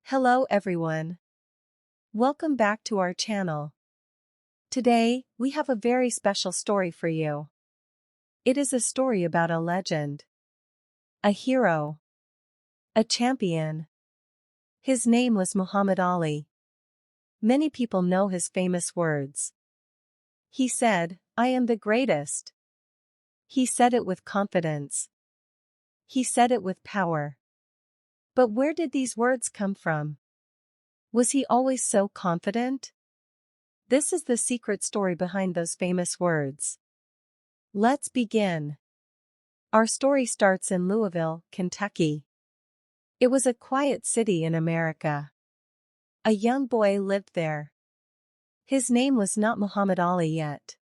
Hello everyone. Welcome back to our channel. Today, we have a very special story for you. It is a story about a legend. A hero. A champion. His name was Muhammad Ali. Many people know his famous words. He said, "I am the greatest." He said it with confidence. He said it with power. But where did these words come from? Was he always so confident? This is the secret story behind those famous words. Let's begin. Our story starts in Louisville, Kentucky. It was a quiet city in America. A young boy lived there. His name was not Muhammad Ali yet.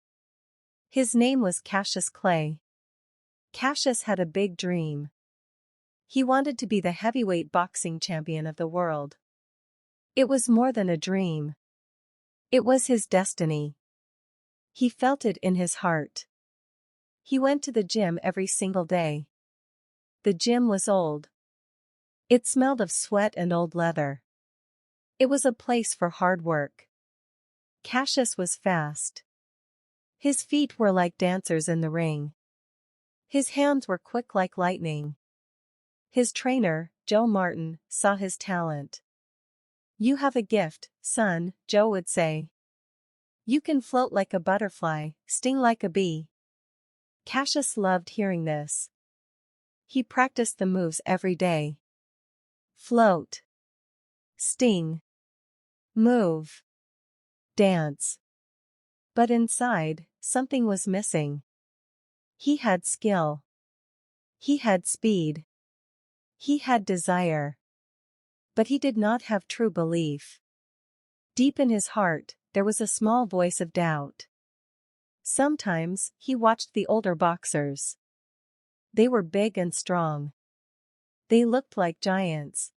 His name was Cassius Clay. Cassius had a big dream. He wanted to be the heavyweight boxing champion of the world. It was more than a dream. It was his destiny. He felt it in his heart. He went to the gym every single day. The gym was old. It smelled of sweat and old leather. It was a place for hard work. Cassius was fast. His feet were like dancers in the ring. His hands were quick like lightning. His trainer, Joe Martin, saw his talent. "You have a gift, son," Joe would say. "You can float like a butterfly, sting like a bee." Cassius loved hearing this. He practiced the moves every day. Float. Sting. Move. Dance. But inside, something was missing. He had skill. He had speed. He had desire. But he did not have true belief. Deep in his heart, there was a small voice of doubt. Sometimes, he watched the older boxers. They were big and strong. They looked like giants.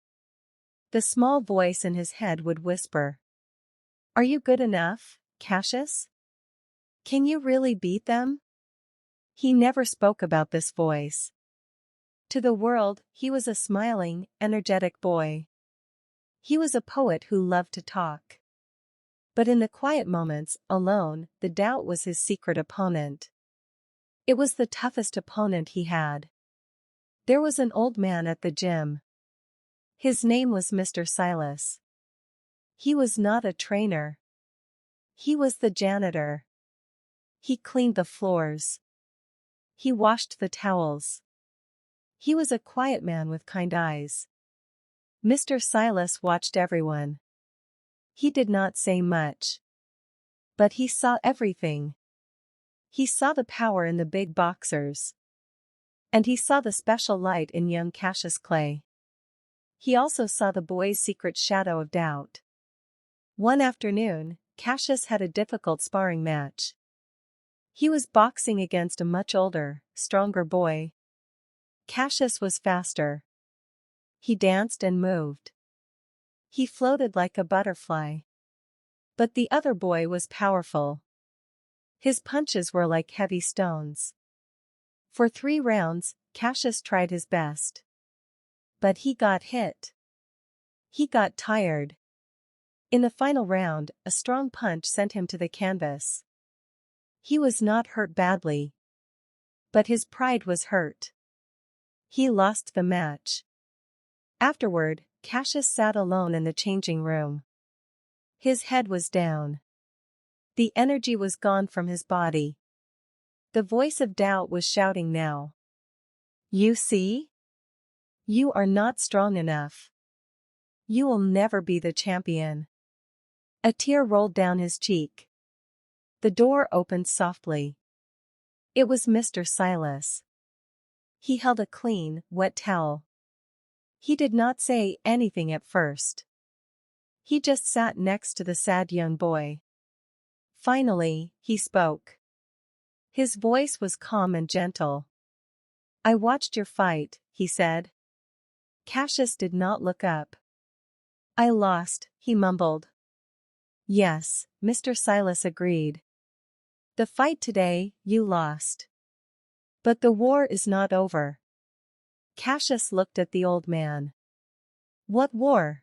The small voice in his head would whisper, "Are you good enough, Cassius? Can you really beat them?" He never spoke about this voice. To the world, he was a smiling, energetic boy. He was a poet who loved to talk. But in the quiet moments, alone, the doubt was his secret opponent. It was the toughest opponent he had. There was an old man at the gym. His name was Mr. Silas. He was not a trainer. He was the janitor. He cleaned the floors. He washed the towels. He was a quiet man with kind eyes. Mr. Silas watched everyone. He did not say much. But he saw everything. He saw the power in the big boxers. And he saw the special light in young Cassius Clay. He also saw the boy's secret shadow of doubt. One afternoon, Cassius had a difficult sparring match. He was boxing against a much older, stronger boy. Cassius was faster. He danced and moved. He floated like a butterfly. But the other boy was powerful. His punches were like heavy stones. For 3 rounds, Cassius tried his best. But he got hit. He got tired. In the final round, a strong punch sent him to the canvas. He was not hurt badly. But his pride was hurt. He lost the match. Afterward, Cassius sat alone in the changing room. His head was down. The energy was gone from his body. The voice of doubt was shouting now. "You see? You are not strong enough. You will never be the champion." A tear rolled down his cheek. The door opened softly. It was Mr. Silas. He held a clean, wet towel. He did not say anything at first. He just sat next to the sad young boy. Finally, he spoke. His voice was calm and gentle. "I watched your fight," he said. Cassius did not look up. "I lost," he mumbled. "Yes," Mr. Silas agreed. "The fight today, you lost. But the war is not over." Cassius looked at the old man. "What war?"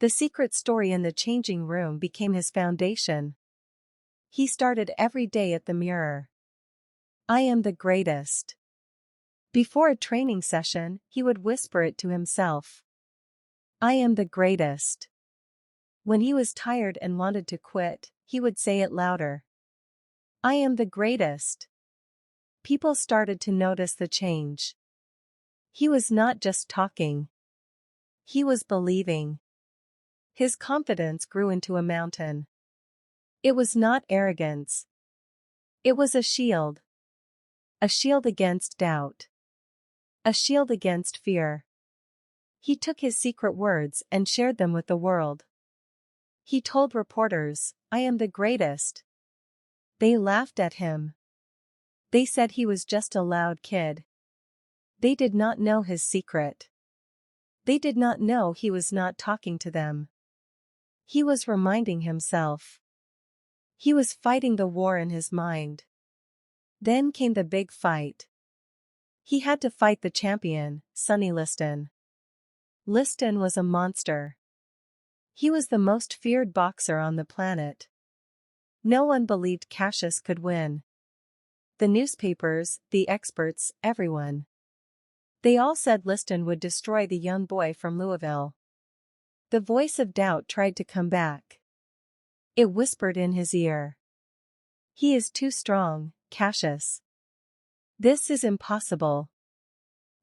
The secret story in the changing room became his foundation. He started every day at the mirror. I am the greatest. Before a training session, he would whisper it to himself. I am the greatest. When he was tired and wanted to quit, he would say it louder. I am the greatest. People started to notice the change. He was not just talking. He was believing. His confidence grew into a mountain. It was not arrogance. It was a shield. A shield against doubt. A shield against fear. He took his secret words and shared them with the world. He told reporters, I am the greatest. They laughed at him. They said he was just a loud kid. They did not know his secret. They did not know he was not talking to them. He was reminding himself. He was fighting the war in his mind. Then came the big fight. He had to fight the champion, Sonny Liston. Liston was a monster. He was the most feared boxer on the planet. No one believed Cassius could win. The newspapers, the experts, everyone. They all said Liston would destroy the young boy from Louisville. The voice of doubt tried to come back. It whispered in his ear. He is too strong, Cassius. This is impossible.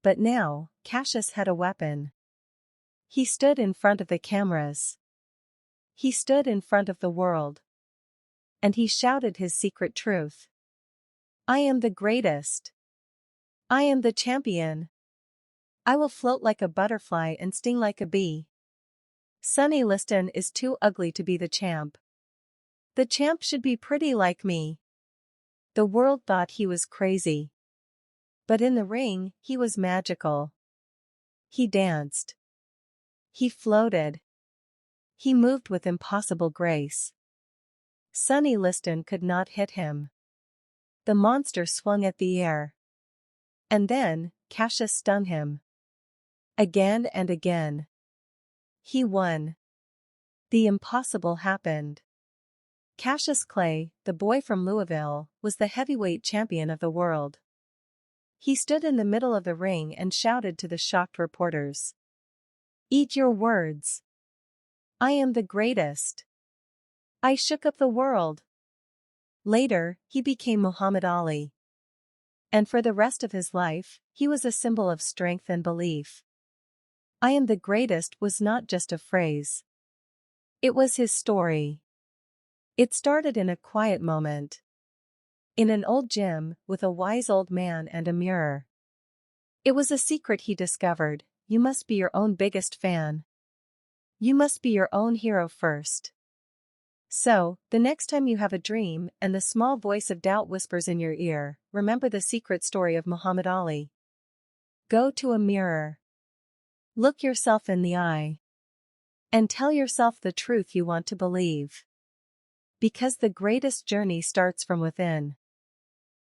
But now, Cassius had a weapon. He stood in front of the cameras. He stood in front of the world. And he shouted his secret truth. I am the greatest. I am the champion. I will float like a butterfly and sting like a bee. Sonny Liston is too ugly to be the champ. The champ should be pretty like me. The world thought he was crazy. But in the ring, he was magical. He danced. He floated. He moved with impossible grace. Sonny Liston could not hit him. The monster swung at the air. And then, Cassius stung him. Again and again. He won. The impossible happened. Cassius Clay, the boy from Louisville, was the heavyweight champion of the world. He stood in the middle of the ring and shouted to the shocked reporters. Eat your words. I am the greatest. I shook up the world. Later, he became Muhammad Ali. And for the rest of his life, he was a symbol of strength and belief. I am the greatest was not just a phrase. It was his story. It started in a quiet moment. In an old gym, with a wise old man and a mirror. It was a secret he discovered. You must be your own biggest fan. You must be your own hero first. So, the next time you have a dream and the small voice of doubt whispers in your ear, remember the secret story of Muhammad Ali. Go to a mirror. Look yourself in the eye. And tell yourself the truth you want to believe. Because the greatest journey starts from within.